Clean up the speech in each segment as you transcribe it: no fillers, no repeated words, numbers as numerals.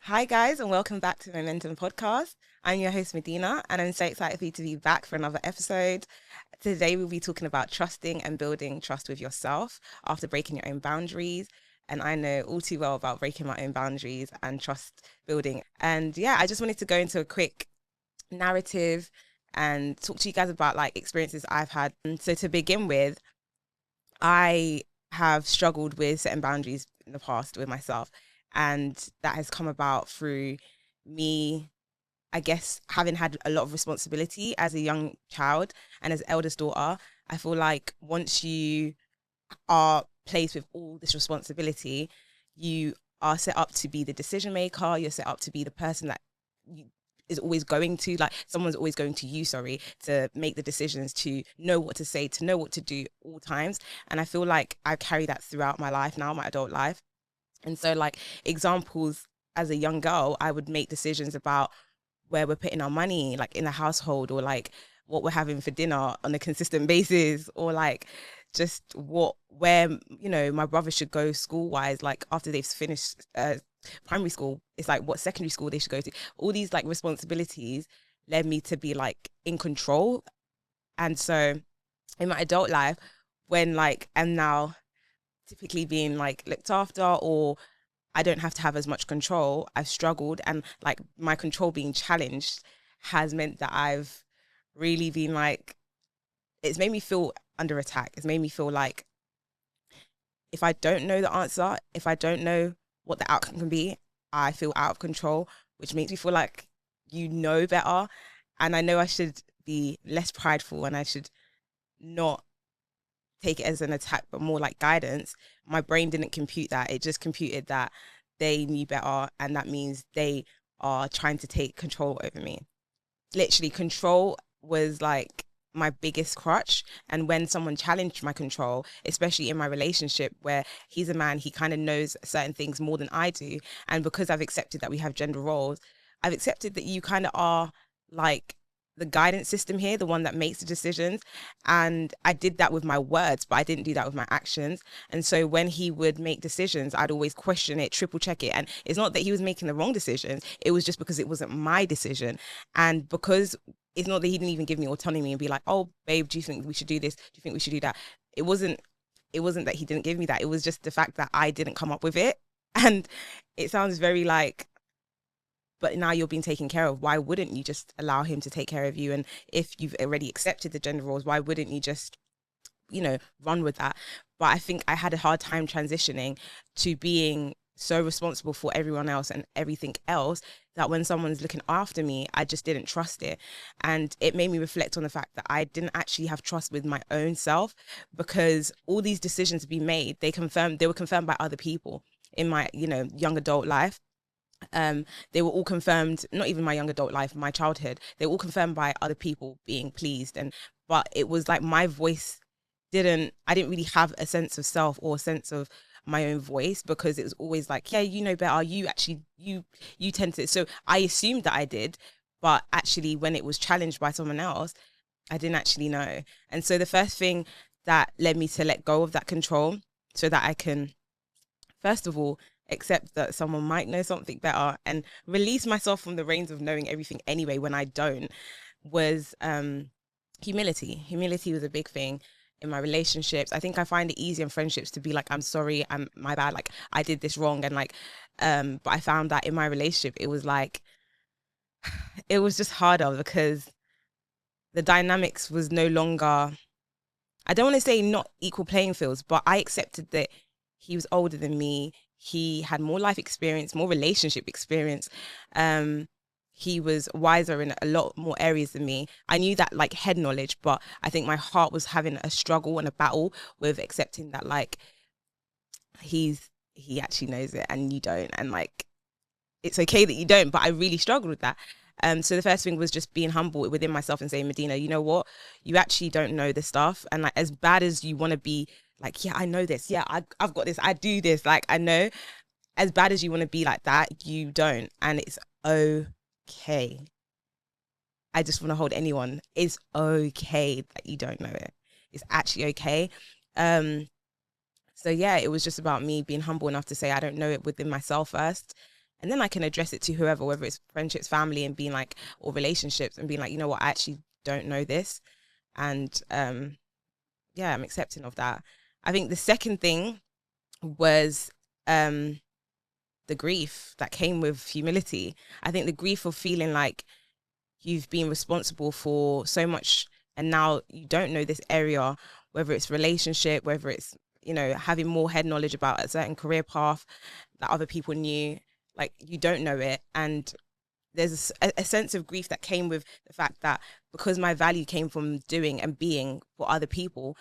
Hi, guys, and welcome back to Momentum Podcast. I'm your host, Medina, and I'm so excited for you to be back for another episode. Today, we'll be talking about trusting and building trust with yourself after breaking your own boundaries. And I know all too well about breaking my own boundaries and trust building. And yeah, I just wanted to go into a quick narrative and talk to you guys about like experiences I've had. And so, to begin with, I have struggled with setting boundaries in the past with myself. And that has come about through me, I guess, having had a lot of responsibility as a young child and as eldest daughter. I feel like once you are placed with all this responsibility, you are set up to be the decision maker. You're set up to be the person that you, is always going to, like, someone's always going to you, sorry, to make the decisions, to know what to say, to know what to do all times. And I feel like I carry that throughout my life now, my adult life. And so, like, examples, as a young girl, I would make decisions about where we're putting our money, like in the household, or like what we're having for dinner on a consistent basis, or like just where, my brother should go school wise, like after they've finished primary school, it's like what secondary school they should go to. All these like responsibilities led me to be like in control. And so in my adult life, when like I'm now typically being like looked after, or I don't have to have as much control, I've struggled, and like my control being challenged has meant that I've really been like, it's made me feel under attack. It's made me feel like if I don't know the answer, if I don't know what the outcome can be, I feel out of control, which makes me feel like you know better. And I know I should be less prideful, and I should not take it as an attack, but more like guidance. My brain didn't compute that. It just computed that they knew better, and that means they are trying to take control over me. Literally, control was like my biggest crutch. And when someone challenged my control, especially in my relationship where he's a man, he kind of knows certain things more than I do. And because I've accepted that we have gender roles, I've accepted that you kind of are like the guidance system here, the one that makes the decisions. And I did that with my words, but I didn't do that with my actions. And so when he would make decisions, I'd always question it, triple check it. And it's not that he was making the wrong decisions, it was just because it wasn't my decision. And because it's not that he didn't even give me autonomy and be like, oh, babe, do you think we should do this? Do you think we should do that? It wasn't that he didn't give me that. It was just the fact that I didn't come up with it. And it sounds very like, but now you're being taken care of. Why wouldn't you just allow him to take care of you? And if you've already accepted the gender roles, why wouldn't you just, run with that? But I think I had a hard time transitioning to being so responsible for everyone else and everything else, that when someone's looking after me, I just didn't trust it. And it made me reflect on the fact that I didn't actually have trust with my own self, because all these decisions being made, they were confirmed by other people in my, young adult life. They were all confirmed, not even my young adult life, my childhood, they were all confirmed by other people being pleased. But it was like my voice I didn't really have a sense of self or a sense of my own voice, because it was always like, yeah, you know better, you tend to. So I assumed that I did, but actually when it was challenged by someone else, I didn't actually know. And so the first thing that led me to let go of that control, so that I can, first of all, accept that someone might know something better and release myself from the reins of knowing everything anyway when I don't, was humility. Humility was a big thing in my relationships. I think I find it easy in friendships to be like, I'm sorry, I'm my bad, like I did this wrong. And like, but I found that in my relationship, it was like, it was just harder, because the dynamics was no longer, I don't want to say not equal playing fields, but I accepted that he was older than me. He had more life experience, more relationship experience. He was wiser in a lot more areas than me. I knew that like head knowledge, but I think my heart was having a struggle and a battle with accepting that like he actually knows it and you don't, and like it's okay that you don't. But I really struggled with that. So the first thing was just being humble within myself and saying, Medina, you know what? You actually don't know this stuff. And like, as bad as you want to be like, yeah, I know this. Yeah, I've got this. I do this. Like, I know, as bad as you want to be like that, you don't. And it's okay. I just want to hold anyone. It's okay that you don't know it. It's actually okay. So yeah, it was just about me being humble enough to say I don't know it within myself first, And then I can address it to whoever, whether it's friendships, family, and being like, or relationships, and being like, you know what, I actually don't know this. And yeah, I'm accepting of that. I think the second thing was the grief that came with humility. I think the grief of feeling like you've been responsible for so much and now you don't know this area, whether it's relationship, whether it's, you know, having more head knowledge about a certain career path that other people knew, like you don't know it. And there's a sense of grief that came with the fact that because my value came from doing and being for other people,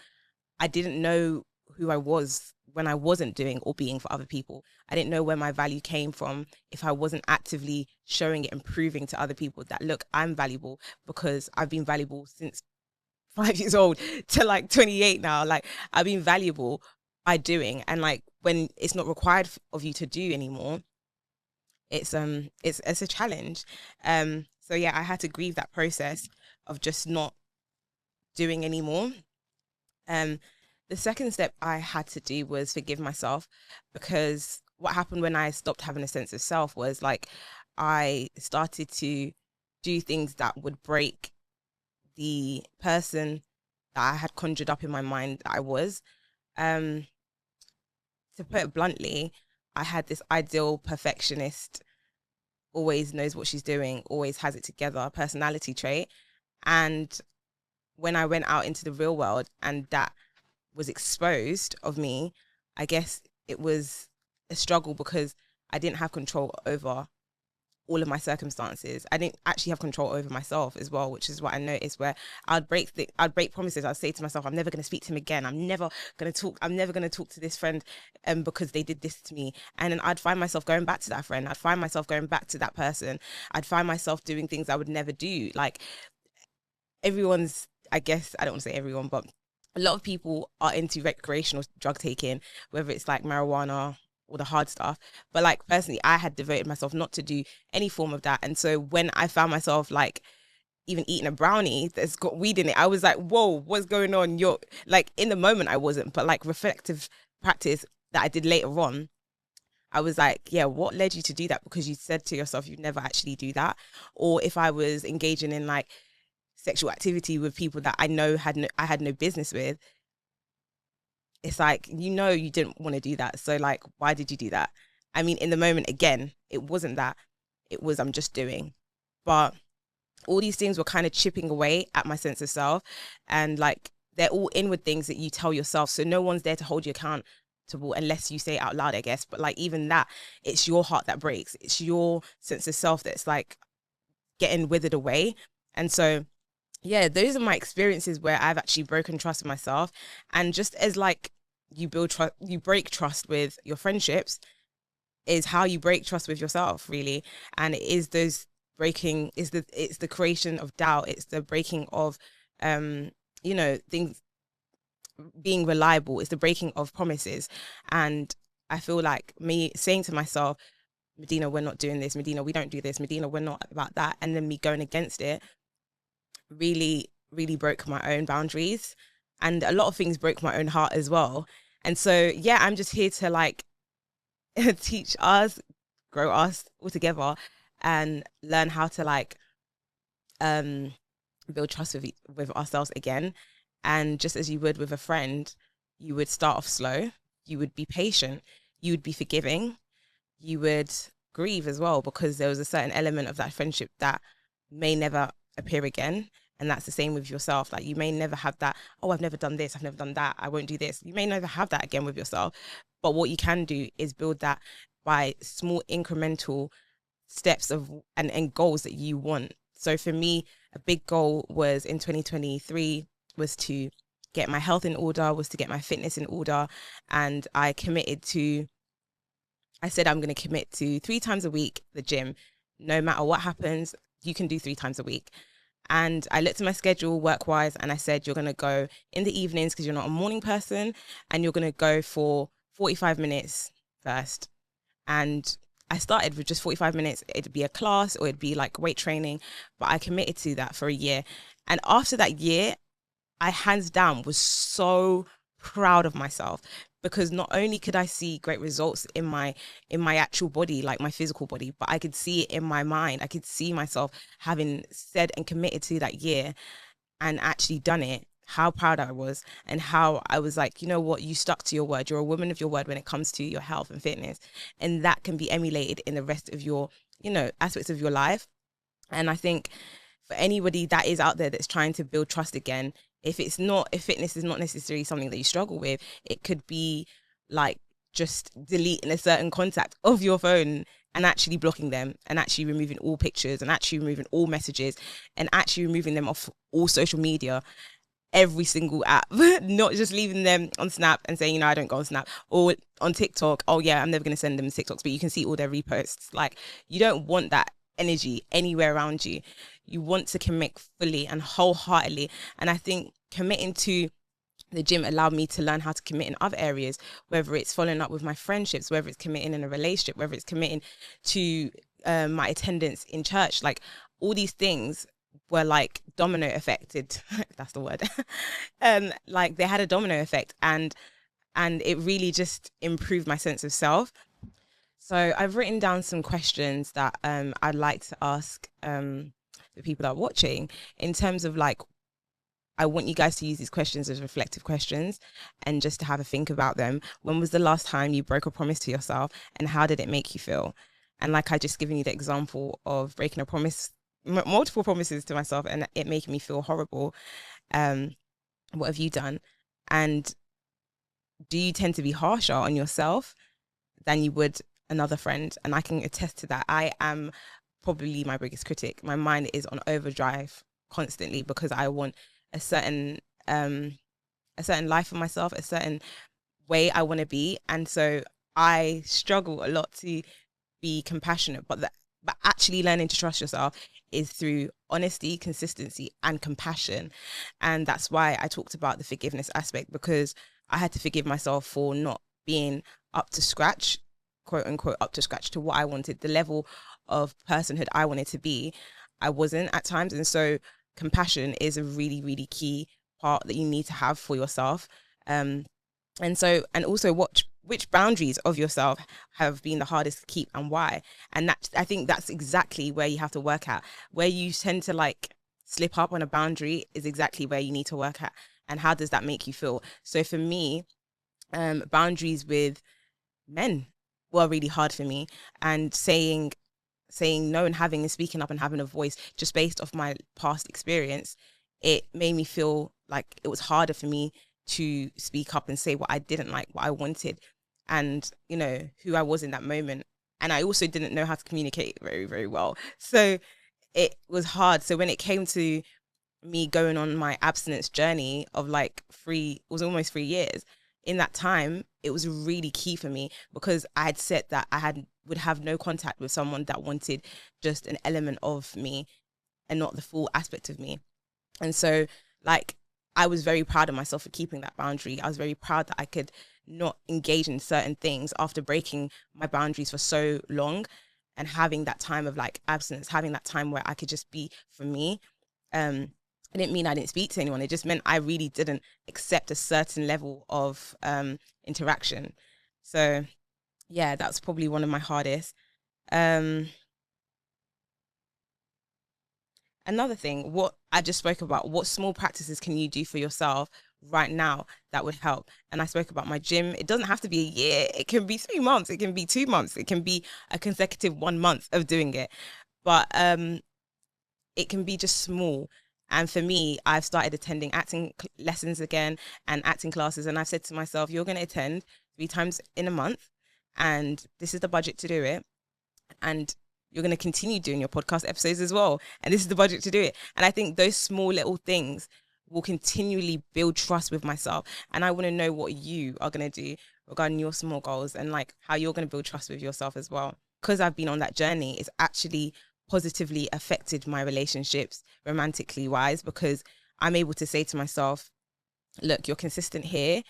I didn't know who I was when I wasn't doing or being for other people. I didn't know where my value came from if I wasn't actively showing it and proving to other people that, look, I'm valuable, because I've been valuable since 5 years old to like 28 now. Like, I've been valuable by doing. And like, when it's not required of you to do anymore, it's a challenge. So yeah, I had to grieve that process of just not doing anymore. Um, the second step I had to do was forgive myself, because what happened when I stopped having a sense of self was like I started to do things that would break the person that I had conjured up in my mind that I was. Um, to put it bluntly, I had this ideal perfectionist, always knows what she's doing, always has it together personality trait. And when I went out into the real world and that was exposed of me, I guess it was a struggle because I didn't have control over all of my circumstances. I didn't actually have control over myself as well, which is what I noticed, where I'd break promises. I'd say to myself, I'm never going to speak to him again. I'm never going to talk to this friend because they did this to me. And then I'd find myself going back to that friend. I'd find myself going back to that person. I'd find myself doing things I would never do. Like, everyone's, I guess, I don't want to say everyone, but a lot of people are into recreational drug taking, whether it's like marijuana or the hard stuff. But like, personally, I had devoted myself not to do any form of that. And so when I found myself like even eating a brownie that's got weed in it, I was like, whoa, what's going on? You're like, in the moment I wasn't, but like reflective practice that I did later on, I was like, yeah, what led you to do that? Because you said to yourself you'd never actually do that. Or if I was engaging in like sexual activity with people that I know I had no business with, it's like, you know, you didn't want to do that. So like, why did you do that? I mean, in the moment, again, it wasn't that. It was, I'm just doing. But all these things were kind of chipping away at my sense of self. And like, they're all inward things that you tell yourself. So no one's there to hold you accountable unless you say it out loud, I guess. But like, even that, it's your heart that breaks. It's your sense of self that's like getting withered away. And so yeah, those are my experiences where I've actually broken trust with myself. And just as like you build trust, you break trust with your friendships, is how you break trust with yourself, really. And it is those breaking, it's the creation of doubt. It's the breaking of, you know, things being reliable. It's the breaking of promises. And I feel like me saying to myself, Medina, we're not doing this. Medina, we don't do this. Medina, we're not about that. And then me going against it really, really broke my own boundaries, and a lot of things broke my own heart as well. And so yeah, I'm just here to like teach us, grow us all together, and learn how to like build trust with ourselves again. And just as you would with a friend, you would start off slow, you would be patient, you would be forgiving, you would grieve as well, because there was a certain element of that friendship that may never appear again. And that's the same with yourself. Like, you may never have that, oh, I've never done this, I've never done that, I won't do this. You may never have that again with yourself. But what you can do is build that by small incremental steps of and goals that you want. So for me, a big goal was in 2023 was to get my health in order, was to get my fitness in order. And I said I'm going to commit to 3 times a week, the gym. No matter what happens, you can do 3 times a week. And I looked at my schedule work-wise, and I said, you're going to go in the evenings because you're not a morning person, and you're going to go for 45 minutes first. And I started with just 45 minutes. It'd be a class or it'd be like weight training, but I committed to that for a year. And after that year, I hands down was so proud of myself, because not only could I see great results in my actual body, like my physical body, but I could see it in my mind. I could see myself having said and committed to that year and actually done it, how proud I was, and how I was like, you know what, you stuck to your word. You're a woman of your word when it comes to your health and fitness. And that can be emulated in the rest of your, aspects of your life. And I think for anybody that is out there that's trying to build trust again, if fitness is not necessarily something that you struggle with, it could be like just deleting a certain contact of your phone and actually blocking them, and actually removing all pictures, and actually removing all messages, and actually removing them off all social media, every single app, not just leaving them on Snap and saying, I don't go on Snap, or on TikTok. Oh yeah, I'm never going to send them TikToks, but you can see all their reposts. Like, you don't want that energy anywhere around you. You want to commit fully and wholeheartedly. And I think committing to the gym allowed me to learn how to commit in other areas, whether it's following up with my friendships, whether it's committing in a relationship, whether it's committing to my attendance in church. Like, all these things were like domino affected. That's the word. Like, they had a domino effect, and it really just improved my sense of self. So I've written down some questions that I'd like to ask the people that are watching, in terms of like, I want you guys to use these questions as reflective questions and just to have a think about them. When was the last time you broke a promise to yourself, and how did it make you feel? And like I just given you the example of breaking a promise, multiple promises to myself, and it making me feel horrible. What have you done? And do you tend to be harsher on yourself than you would another friend? And I can attest to that. I am probably my biggest critic. My mind is on overdrive constantly because I want a certain life for myself, a certain way I want to be. And so I struggle a lot to be compassionate, but actually learning to trust yourself is through honesty, consistency, and compassion. And that's why I talked about the forgiveness aspect, because I had to forgive myself for not being up to scratch, quote unquote, up to scratch to what I wanted, the level of personhood I wanted to be. I wasn't at times. And so compassion is a really, really key part that you need to have for yourself. And also which boundaries of yourself have been the hardest to keep, and why. And that, I think that's exactly where you have to work at. Where you tend to like slip up on a boundary is exactly where you need to work at. And how does that make you feel? So for me, boundaries with men were really hard for me, and saying no and speaking up and having a voice just based off my past experience, it made me feel like it was harder for me to speak up and say what I didn't like, what I wanted, and who I was in that moment. And I also didn't know how to communicate very, very well, so it was hard. So when it came to me going on my abstinence journey of like it was almost 3 years, in that time it was really key for me, because I had said that would have no contact with someone that wanted just an element of me and not the full aspect of me. And so like, I was very proud of myself for keeping that boundary. I was very proud that I could not engage in certain things after breaking my boundaries for so long, and having that time of like abstinence, having that time where I could just be for me. It didn't mean I didn't speak to anyone. It just meant I really didn't accept a certain level of interaction. So yeah, that's probably one of my hardest. Another thing, what I just spoke about, what small practices can you do for yourself right now that would help? And I spoke about my gym. It doesn't have to be a year. It can be 3 months. It can be 2 months. It can be a consecutive 1 month of doing it. But it can be just small. And for me, I've started attending acting lessons again and acting classes. And I've said to myself, you're going to attend 3 times in a month, and this is the budget to do it. And you're going to continue doing your podcast episodes as well, and this is the budget to do it. And I think those small little things will continually build trust with myself. And I want to know what you are going to do regarding your small goals, and like how you're going to build trust with yourself as well. Because I've been on that journey, it's actually positively affected my relationships romantically wise, because I'm able to say to myself, look, you're consistent here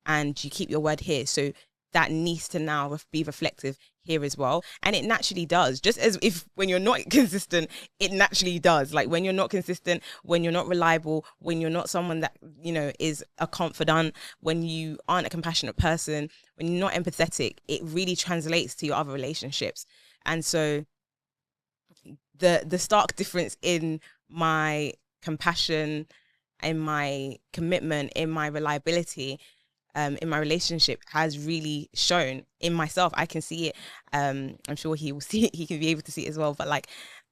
and you keep your word here. So that needs to now be reflective here as well. And it naturally does, just as if when you're not consistent, it naturally does. Like when you're not consistent, when you're not reliable, when you're not someone that, you know, is a confidant, when you aren't a compassionate person, when you're not empathetic, it really translates to your other relationships. And so the stark difference in my compassion, in my commitment, in my reliability, in my relationship has really shown in myself. I can see it. I'm sure he will see it. He can be able to see it as well. But like,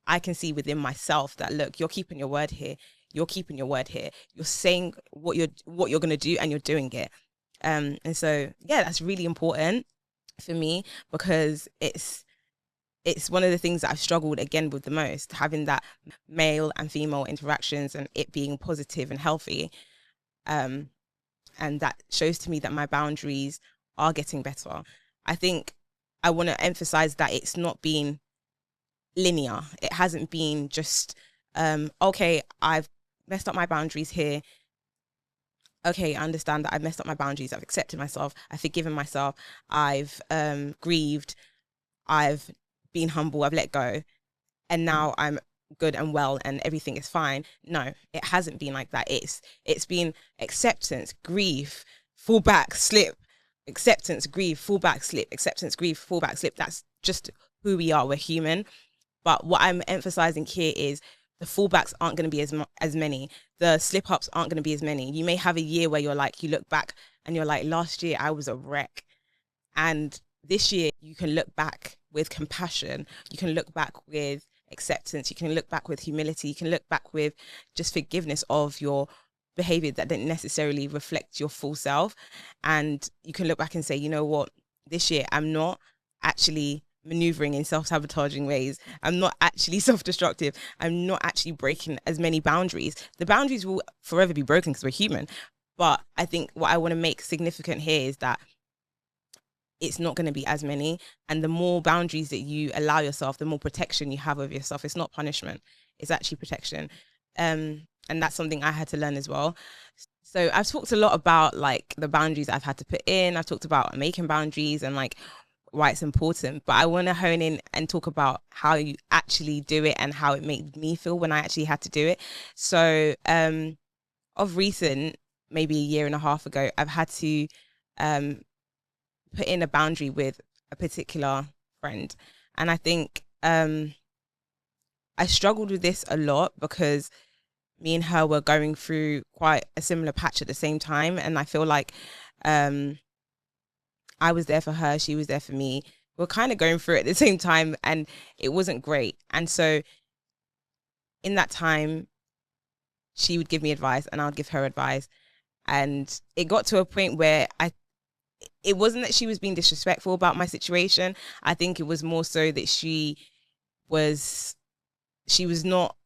I can see within myself that, look, you're keeping your word here. You're keeping your word here. You're saying what you're going to do, and you're doing it. And so, yeah, that's really important for me, because it's one of the things that I've struggled again with the most, having that male and female interactions and it being positive and healthy. And that shows to me that my boundaries are getting better. I think I want to emphasize that it's not been linear. It hasn't been just, okay, I've messed up my boundaries here. Okay, I understand that I've messed up my boundaries. I've accepted myself. I've forgiven myself. I've grieved. I've been humble. I've let go. And now I'm good and well and everything is fine. No, it hasn't been like that. It's been acceptance, grief, fall back, slip, acceptance, grief, fall back, slip, acceptance, grief, fall back, slip. That's just who we are. We're human. But what I'm emphasizing here is the fallbacks aren't going to be as many. The slip ups aren't going to be as many. You may have a year where you're like, you look back and you're like, last year I was a wreck. And this year you can look back with compassion. You can look back with acceptance. You can look back with humility. You can look back with just forgiveness of your behavior that didn't necessarily reflect your full self. And you can look back and say, you know what, this year I'm not actually maneuvering in self-sabotaging ways. I'm not actually self-destructive. I'm not actually breaking as many boundaries. The boundaries will forever be broken because we're human. But I think what I want to make significant here is that it's not going to be as many. And the more boundaries that you allow yourself, the more protection you have of yourself. It's not punishment. It's actually protection. And that's something I had to learn as well. So I've talked a lot about like the boundaries I've had to put in. I've talked about making boundaries and like why it's important. But I want to hone in and talk about how you actually do it and how it made me feel when I actually had to do it. So of recent, maybe a year and a half ago, I've had to put in a boundary with a particular friend. And I think I struggled with this a lot because me and her were going through quite a similar patch at the same time. And I feel like I was there for her, she was there for me. We're kind of going through it at the same time and it wasn't great. And so in that time, she would give me advice and I would give her advice. And it got to a point where it wasn't that she was being disrespectful about my situation. I think it was more so that she was not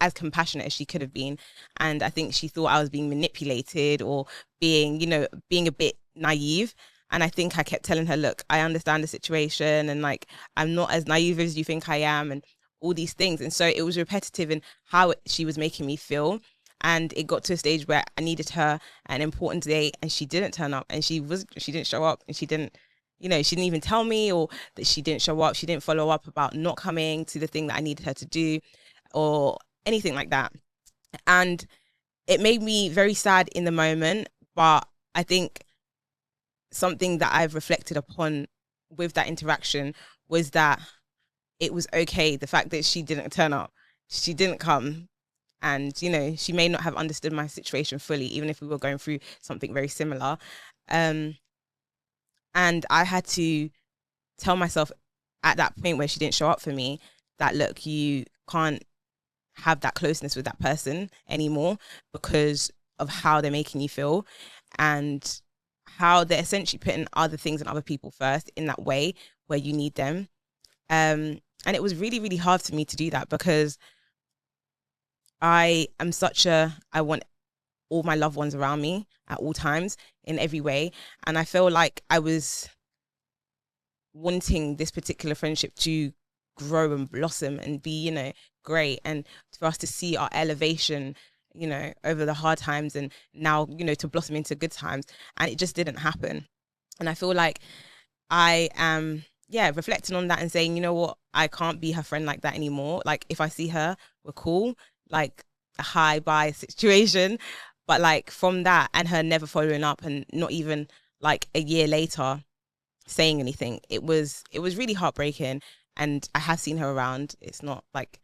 as compassionate as she could have been. And I think she thought I was being manipulated or being a bit naive. And I think I kept telling her, look, I understand the situation and like, I'm not as naive as you think I am and all these things. And so it was repetitive in how she was making me feel. And it got to a stage where I needed her an important day and she didn't turn up and she didn't show up and she didn't even tell me or that she didn't show up. She didn't follow up about not coming to the thing that I needed her to do or anything like that. And it made me very sad in the moment. But I think something that I've reflected upon with that interaction was that it was okay. The fact that she didn't turn up, she didn't come. And, she may not have understood my situation fully, even if we were going through something very similar. And I had to tell myself at that point where she didn't show up for me that, look, you can't have that closeness with that person anymore because of how they're making you feel and how they're essentially putting other things and other people first in that way where you need them. And it was really, really hard for me to do that because I want all my loved ones around me at all times in every way. And I feel like I was wanting this particular friendship to grow and blossom and be, great. And for us to see our elevation, over the hard times and now, to blossom into good times. And it just didn't happen. And I feel like I am, yeah, reflecting on that and saying, you know what, I can't be her friend like that anymore. Like, if I see her, we're cool, like a hi bye situation. But like from that and her never following up and not even like a year later saying anything, it was really heartbreaking. And I have seen her around. It's not like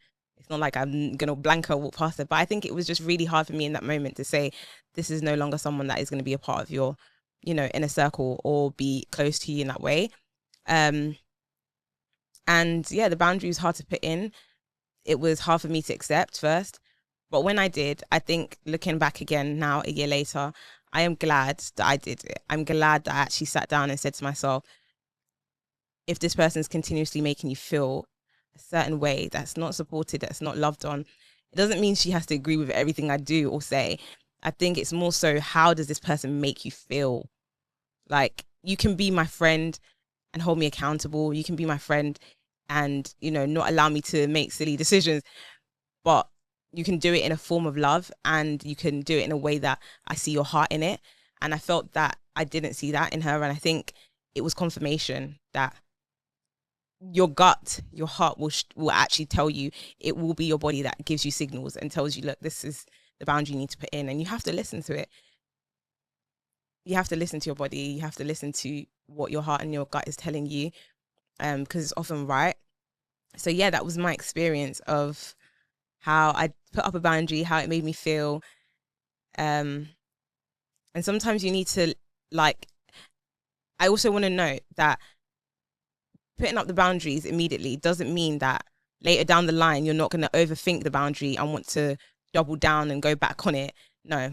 I'm gonna blank her, walk past her. But I think it was just really hard for me in that moment to say, this is no longer someone that is going to be a part of your, inner circle or be close to you in that way. Um, and yeah, the boundary was hard to put in. It was hard for me to accept first. But when I did, I think looking back again now, a year later, I am glad that I did it. I'm glad that I actually sat down and said to myself, if this person's continuously making you feel a certain way that's not supported, that's not loved on, it doesn't mean she has to agree with everything I do or say. I think it's more so, how does this person make you feel? Like, you can be my friend and hold me accountable. You can be my friend and, not allow me to make silly decisions, but you can do it in a form of love, and you can do it in a way that I see your heart in it. And I felt that I didn't see that in her. And I think it was confirmation that your gut, your heart will actually tell you. It will be your body that gives you signals and tells you, look, this is the boundary you need to put in, and you have to listen to it. You have to listen to your body. You have to listen to what your heart and your gut is telling you, because it's often right. So yeah, that was my experience of how I put up a boundary, how it made me feel. And sometimes you need to, like, I also want to note that putting up the boundaries immediately doesn't mean that later down the line you're not going to overthink the boundary and want to double down and go back on it. No,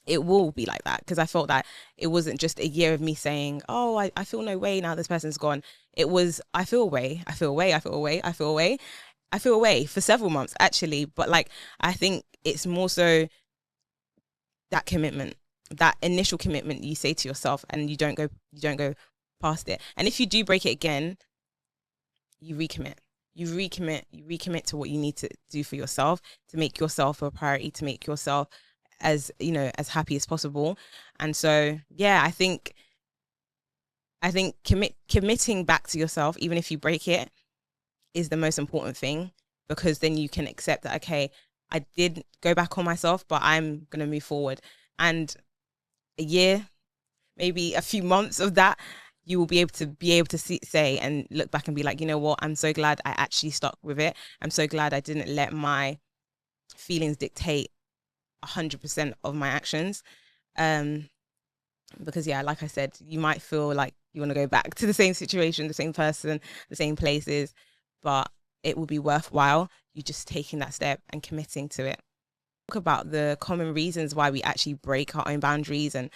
it will be like that, because I felt that it wasn't just a year of me saying, oh, I feel no way now this person's gone. It was, I feel away, I feel away, I feel away, I feel away. I feel away for several months actually. But like, I think it's more so that commitment, that initial commitment you say to yourself, and you don't go past it. And if you do break it again, you recommit. You recommit to what you need to do for yourself, to make yourself a priority, to make yourself as, as happy as possible. And so, yeah, I think committing back to yourself, even if you break it, is the most important thing, because then you can accept that, okay, I did go back on myself, but I'm going to move forward. And a year, maybe a few months of that, you will be able to say and look back and be like, you know what, I'm so glad I actually stuck with it. I'm so glad I didn't let my feelings dictate 100% of my actions. Because yeah, like I said, you might feel like you want to go back to the same situation, the same person, the same places, but it will be worthwhile you just taking that step and committing to it. Talk about the common reasons why we actually break our own boundaries and,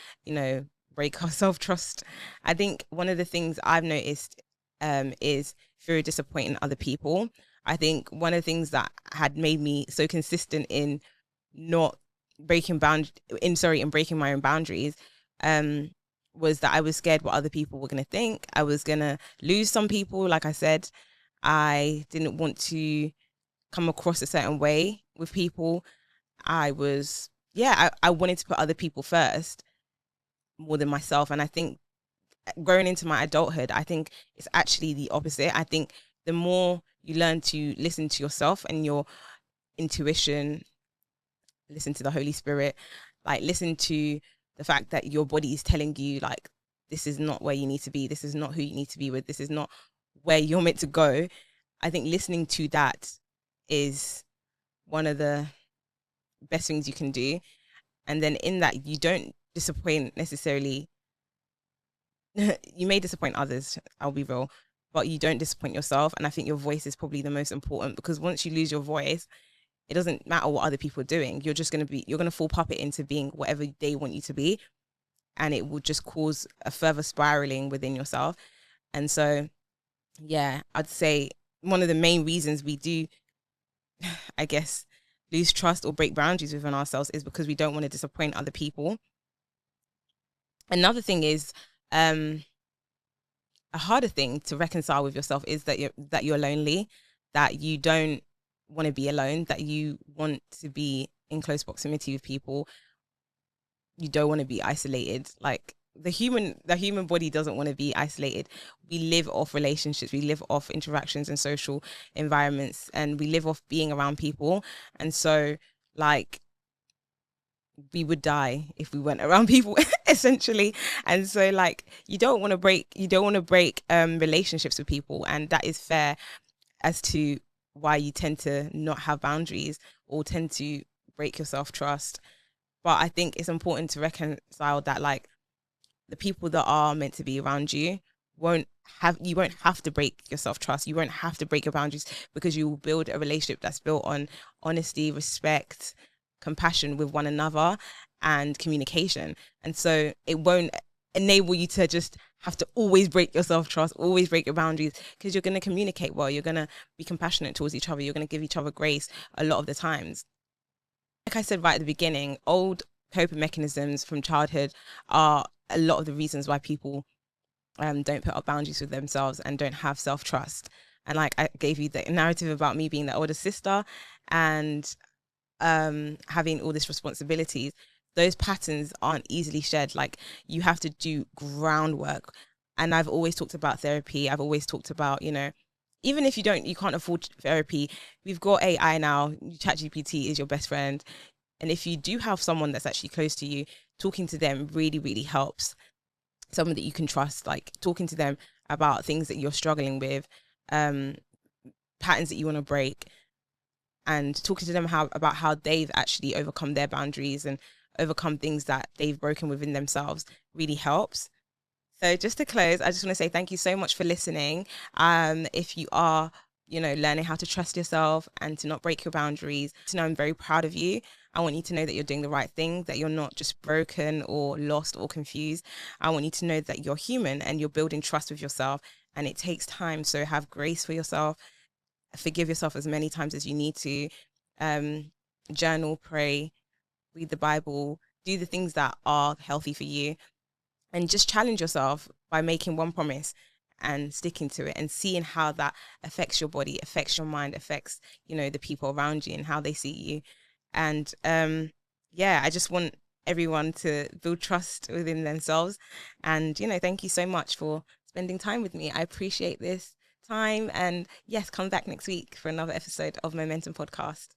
break our self-trust. I think one of the things I've noticed is fear of disappointing other people. I think one of the things that had made me so consistent in not in breaking my own boundaries, was that I was scared what other people were going to think. I was going to lose some people. Like I said, I didn't want to come across a certain way with people. I wanted to put other people first more than myself. And I think growing into my adulthood, I think it's actually the opposite. I think the more you learn to listen to yourself and your intuition, listen to the Holy Spirit, like listen to the fact that your body is telling you, like, this is not where you need to be. This is not who you need to be with. This is not where you're meant to go. I think listening to that is one of the best things you can do. And then in that, you don't disappoint necessarily. You may disappoint others, I'll be real, but you don't disappoint yourself. And I think your voice is probably the most important, because once you lose your voice, it doesn't matter what other people are doing. You're going to fall puppet into being whatever they want you to be. And it will just cause a further spiraling within yourself. And so, yeah, I'd say one of the main reasons we do, I guess, lose trust or break boundaries within ourselves is because we don't want to disappoint other people. Another thing is, a harder thing to reconcile with yourself is that you're lonely, that you don't want to be alone, that you want to be in close proximity with people. You don't want to be isolated. Like, the human body doesn't want to be isolated. We live off relationships, we live off interactions and social environments, and we live off being around people. And so, like, we would die if we went around people essentially. And so, like, you don't want to break relationships with people, and that is fair as to why you tend to not have boundaries or tend to break your self-trust. But I think it's important to reconcile that, like, the people that are meant to be around you won't you won't have to break your self-trust, you won't have to break your boundaries, because you will build a relationship that's built on honesty, respect, compassion with one another, and communication. And so it won't enable you to just have to always break your self-trust, always break your boundaries, because you're going to communicate well, you're going to be compassionate towards each other, you're going to give each other grace a lot of the times. Like I said right at the beginning, old coping mechanisms from childhood are a lot of the reasons why people don't put up boundaries with themselves and don't have self-trust. And like I gave you the narrative about me being the older sister and having all these responsibilities, those patterns aren't easily shed. Like, you have to do groundwork. And I've always talked about therapy. I've always talked about, even if you can't afford therapy, we've got AI now. ChatGPT is your best friend. And if you do have someone that's actually close to you, talking to them really, really helps. Someone that you can trust, like talking to them about things that you're struggling with, patterns that you want to break, and talking to them about how they've actually overcome their boundaries and overcome things that they've broken within themselves really helps. So just to close, I just want to say thank you so much for listening. If you are, learning how to trust yourself and to not break your boundaries, to know I'm very proud of you. I want you to know that you're doing the right thing, that you're not just broken or lost or confused. I want you to know that you're human and you're building trust with yourself, and it takes time. So have grace for yourself. Forgive yourself as many times as you need to. Journal, pray, read the Bible, do the things that are healthy for you, and just challenge yourself by making one promise and sticking to it, and seeing how that affects your body, affects your mind, affects, the people around you and how they see you. And yeah, I just want everyone to build trust within themselves. And, thank you so much for spending time with me. I appreciate this time. And yes, come back next week for another episode of Momentum Podcast.